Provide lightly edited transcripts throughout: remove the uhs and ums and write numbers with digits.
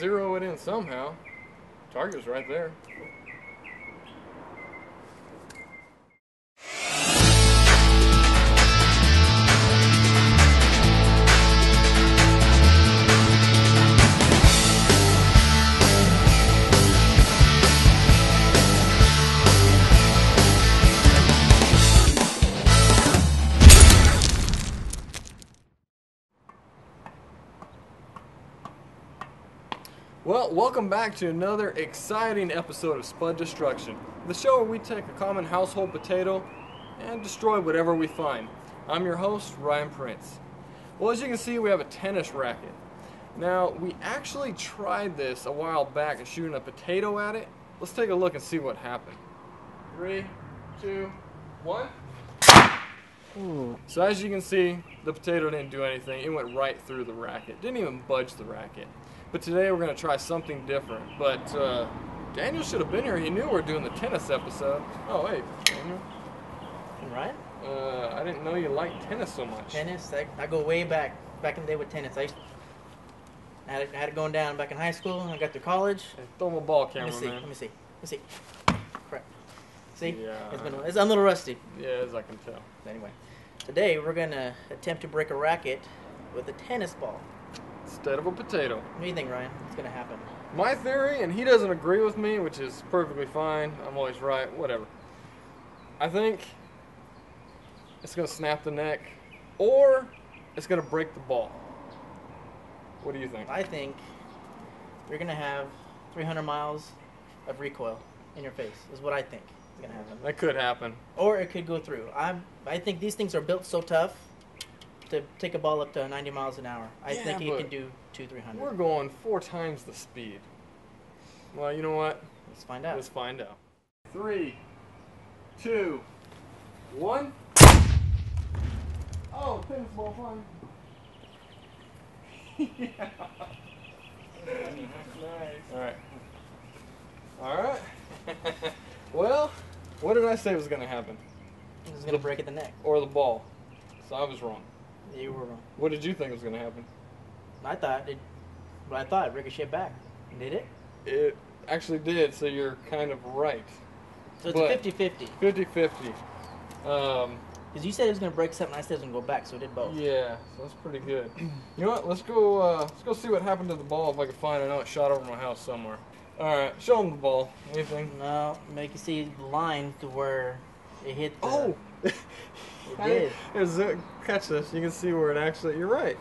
zero it in somehow. Target's right there. Well, welcome back to another exciting episode of Spud Destruction, the show where we take a common household potato and destroy whatever we find. I'm your host, Ryan Prince. Well, as you can see, we have a tennis racket. Now, we actually tried this a while back and shooting a potato at it. Let's take a look and see what happened. 3, 2, 1. Ooh. So as you can see, the potato didn't do anything. It went right through the racket. Didn't even budge the racket. But today we're going to try something different. But Daniel should have been here. He knew we were doing the tennis episode. Oh, hey, Daniel. Right? I didn't know you liked tennis so much. Tennis? I go way back in the day with tennis. I had it going down back in high school, and I got to college. Hey, throw my ball camera, Let me see. Crap. See? Yeah. I'm a little rusty. Yeah, as I can tell. Anyway, today we're going to attempt to break a racket with a tennis ball. Instead of a potato. What do you think, Ryan? What's going to happen? My theory, and he doesn't agree with me, which is perfectly fine. I'm always right, whatever. I think it's going to snap the neck, or it's going to break the ball. What do you think? I think you're going to have 300 miles of recoil in your face, is what I think is going to happen. That could happen. Or it could go through. I think these things are built so tough to take a ball up to 90 miles an hour. I think it can do 200-300. We're going 4 times the speed. Well, you know what? Let's find out. Let's find out. 3, 2, 1. Oh, tennis ball flying. Yeah. Nice. Alright. Well, what did I say was going to happen? It was going to break at the neck. Or the ball. So I was wrong. You were wrong. What did you think was going to happen? I thought it ricocheted back. Did it? It actually did, so you're kind of right. So it's a 50-50. 50-50. Because you said it was going to break something, I said it was going to go back, so it did both. Yeah, so that's pretty good. You know what? Let's go see what happened to the ball if I can find it. I know it shot over my house somewhere. All right, show them the ball. Anything? No, make you see the line to where it hit the... Oh! It did. Catch this. You can see where it actually... You're right.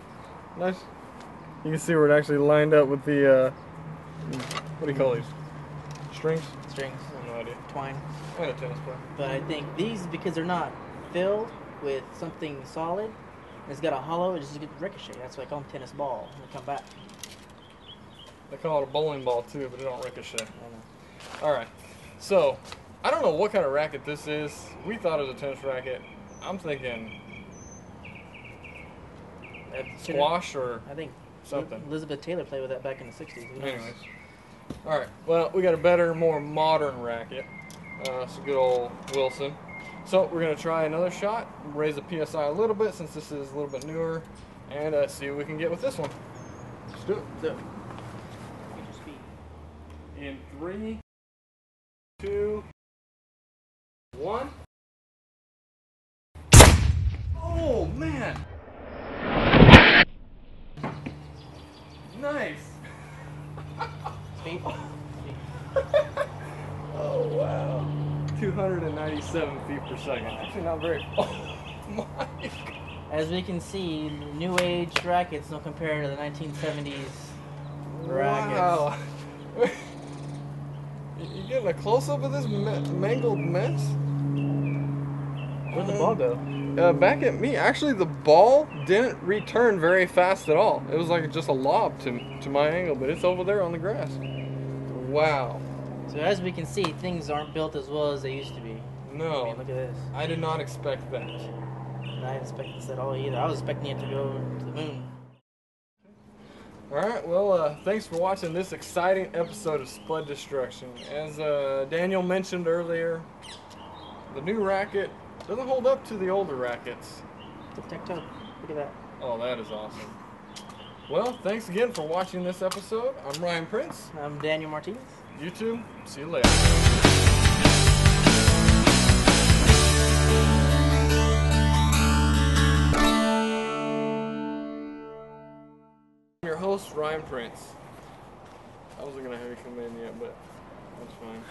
Nice. You can see where it actually lined up with the... what do you call these? Strings? Strings. I have no idea. Twine. I had a tennis player. But I think these, because they're not filled with something solid, and it's got a hollow, it just gets ricochet. That's why I call them tennis ball when they come back. They call it a bowling ball too, but it don't ricochet. I know. Alright. So, I don't know what kind of racket this is. We thought it was a tennis racket. I'm thinking squash or I think something. Elizabeth Taylor played with that back in the 60s. Anyways. Alright, well, we got a better, more modern racket. It's a good old Wilson. So, we're going to try another shot, raise the PSI a little bit since this is a little bit newer, and see what we can get with this one. Let's do it. So, get your speed. In 3, 2, 1. Oh, man! Nice! Speed? Oh, wow. 297 feet per second. Actually, not very... Oh, my God. As we can see, new age rackets don't compare to the 1970s rackets. Wow. You getting a close-up of this mangled mess? Where'd the ball go? Back at me. Actually, the ball didn't return very fast at all. It was like just a lob to my angle, but it's over there on the grass. Wow. So as we can see, things aren't built as well as they used to be. No. I mean, look at this. I did not expect that. I didn't expect this at all either. I was expecting it to go to the moon. Alright, well, thanks for watching this exciting episode of Spud Destruction. As Daniel mentioned earlier, the new racket doesn't hold up to the older rackets. Tic-tac-toe. Look at that. Oh, that is awesome. Well, thanks again for watching this episode. I'm Ryan Prince. I'm Daniel Martinez. You too. See you later. I'm your host, Ryan Prince. I wasn't going to have you come in yet, but that's fine.